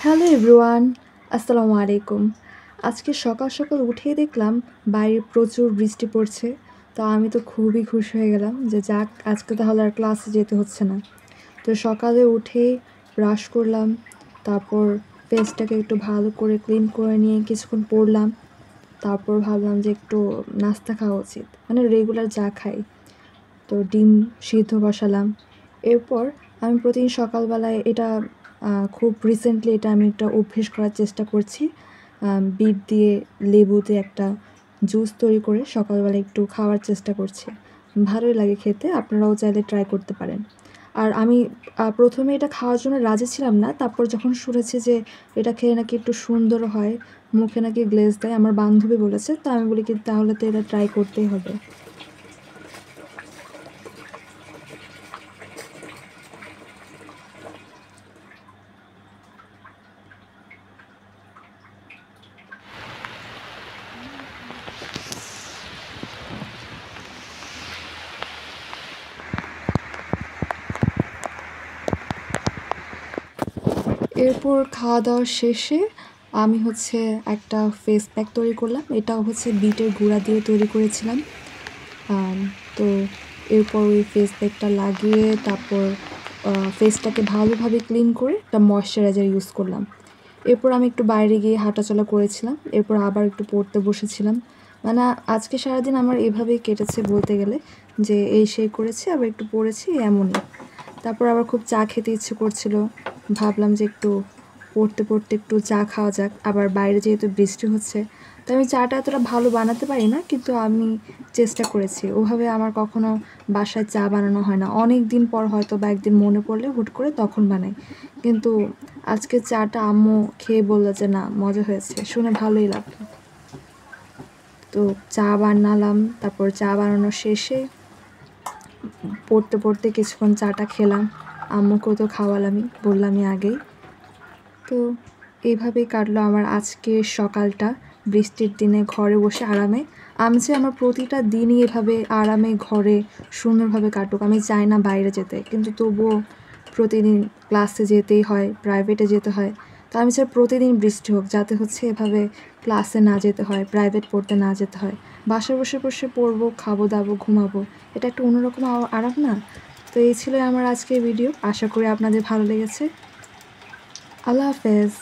Hello everyone, আসসালামু আলাইকুম। আজকে সকাল সকাল উঠেই দেখলাম বাইরে প্রচুর বৃষ্টি পড়ছে। তো আমি তো খুবই খুশি হয়ে গেলাম যে যাক, আজকে তাহলে আর ক্লাসে যেতে হচ্ছে না। তো সকালে উঠেই ব্রাশ করলাম, তারপর ফেসটাকে একটু ভালো করে ক্লিন করে নিয়ে কিছুক্ষণ পড়লাম। তারপর ভাবলাম যে একটু নাস্তা খাওয়া উচিত, মানে রেগুলার যা খাই। তো ডিম সিদ্ধ বসালাম। এরপর আমি প্রতিদিন সকালবেলায় এটা খুব রিসেন্টলি এটা আমি একটা অভ্যেস করার চেষ্টা করছি। বিট দিয়ে লেবু দিয়ে একটা জুস তৈরি করে সকালবেলা একটু খাওয়ার চেষ্টা করছি। ভালোই লাগে খেতে, আপনারাও চাইলে ট্রাই করতে পারেন। আর আমি প্রথমে এটা খাওয়ার জন্য রাজি ছিলাম না। তারপর যখন শুনেছি যে এটা খেলে নাকি একটু সুন্দর হয়, মুখে নাকি গ্লেজ দেয়, আমার বান্ধবী বলেছে। তো আমি বলি কি তাহলে তো এটা ট্রাই করতেই হবে। এরপর খাওয়া-দাওয়া শেষে আমি হচ্ছে একটা ফেস প্যাক তৈরি করলাম। এটাও হচ্ছে বিটের গুঁড়া দিয়ে তৈরি করেছিলাম। আম তো এরপর ওই ফেস প্যাকটা লাগিয়ে তারপর ফেসটাকে ভালোভাবে ক্লিন করে একটা ময়েশ্চারাইজার ইউজ করলাম। এরপর আমি একটু বাইরে গিয়ে হাঁটাচলা করেছিলাম। এরপর আবার একটু পড়তে বসেছিলাম। মানে আজকে সারাদিন আমার এভাবেই কেটেছে বলতে গেলে, যে এই সেই করেছি আবার একটু পড়েছি এমনই। তারপর আবার খুব চা খেতে ইচ্ছে করছিল। ভাবলাম যে একটু পড়তে পড়তে একটু চা খাওয়া যাক। আবার বাইরে যেহেতু বৃষ্টি হচ্ছে, তো আমি চাটা এতটা ভালো বানাতে পারি না, কিন্তু আমি চেষ্টা করেছি। ওভাবে আমার কখনো বাসায় চা বানানো হয় না। অনেক দিন পর হয়তো বা একদিন মনে পড়লে হুট করে তখন বানাই। কিন্তু আজকে চাটা আম্মু খেয়ে বলল যে না, মজা হয়েছে, শুনে ভালোই লাগলো। তো চা বানালাম, তারপর চা বানানো শেষে পড়তে পড়তে কিছুক্ষণ চাটা খেলাম। আম্মুকেও তো খাওয়ালামই, বললামই আগেই। তো এইভাবেই কাটলো আমার আজকের সকালটা, বৃষ্টির দিনে ঘরে বসে আরামে। আমি চাই আমার প্রতিটা দিনই এভাবে আরামে ঘরে সুন্দরভাবে কাটুক। আমি চাই না বাইরে যেতে, কিন্তু তবুও প্রতিদিন ক্লাসে যেতেই হয়, প্রাইভেটে যেতে হয়। তো আমি চাই প্রতিদিন বৃষ্টি হোক, যাতে হচ্ছে এভাবে ক্লাসে না যেতে হয়, প্রাইভেট পড়তে না যেতে হয়। বাসায় বসে বসে পড়বো, খাবো দাবো, ঘুমাবো। এটা একটা অন্যরকম আরাম না? তো এই ছিল আমার আজকের ভিডিও। আশা করি আপনাদের ভালো লেগেছে। আল্লাহ হাফেজ।